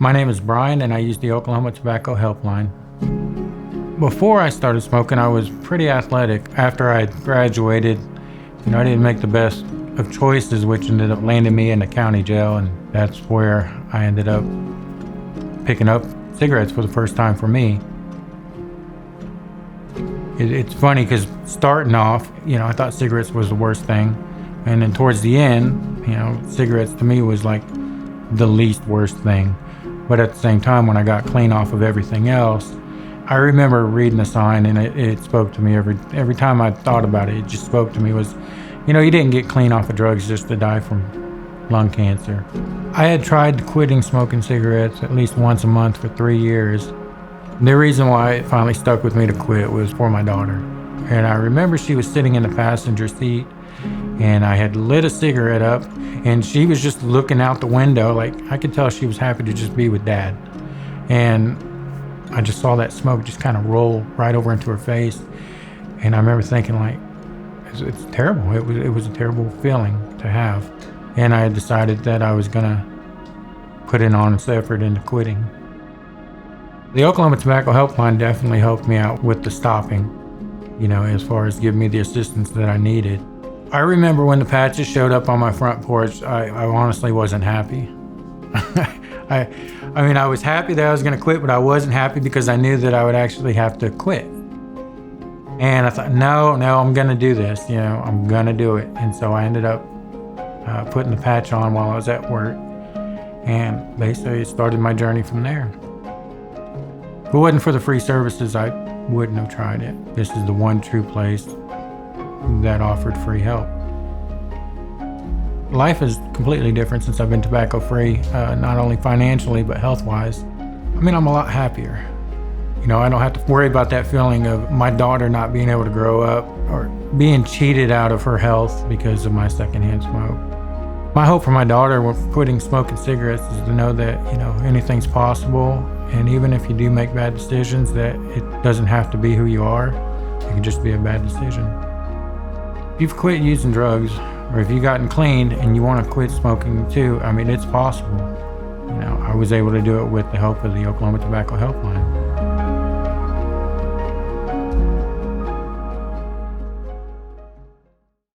My name is Brian, and I use the Oklahoma Tobacco Helpline. Before I started smoking, I was pretty athletic. After I graduated, I didn't make the best of choices, which ended up landing me in the county jail, and that's where I ended up picking up cigarettes for the first time for me. It's funny because starting off, I thought cigarettes was the worst thing. And then towards the end, cigarettes to me was like the least worst thing. But at the same time, when I got clean off of everything else, I remember reading a sign, and it spoke to me every time I thought about it. It just spoke to me was, you didn't get clean off of drugs just to die from lung cancer. I had tried quitting smoking cigarettes at least once a month for 3 years. The reason why it finally stuck with me to quit was for my daughter. And I remember she was sitting in the passenger seat, and I had lit a cigarette up, and she was just looking out the window. Like, I could tell she was happy to just be with Dad. And I just saw that smoke just kind of roll right over into her face. And I remember thinking, like, it's terrible. It was a terrible feeling to have. And I had decided that I was going to put an honest effort into quitting. The Oklahoma Tobacco Helpline definitely helped me out with the stopping, as far as giving me the assistance that I needed. I remember when the patches showed up on my front porch, I honestly wasn't happy. I was happy that I was going to quit, but I wasn't happy because I knew that I would actually have to quit. And I thought, no, I'm going to do this. I'm going to do it. And so I ended up putting the patch on while I was at work. And basically it started my journey from there. If it wasn't for the free services, I wouldn't have tried it. This is the one true place that offered free help. Life is completely different since I've been tobacco free, not only financially, but health-wise. I'm a lot happier. I don't have to worry about that feeling of my daughter not being able to grow up or being cheated out of her health because of my secondhand smoke. My hope for my daughter with quitting smoking cigarettes is to know that, anything's possible. And even if you do make bad decisions, that it doesn't have to be who you are. It can just be a bad decision. If you've quit using drugs, or if you've gotten clean and you want to quit smoking too, it's possible. I was able to do it with the help of the Oklahoma Tobacco Helpline.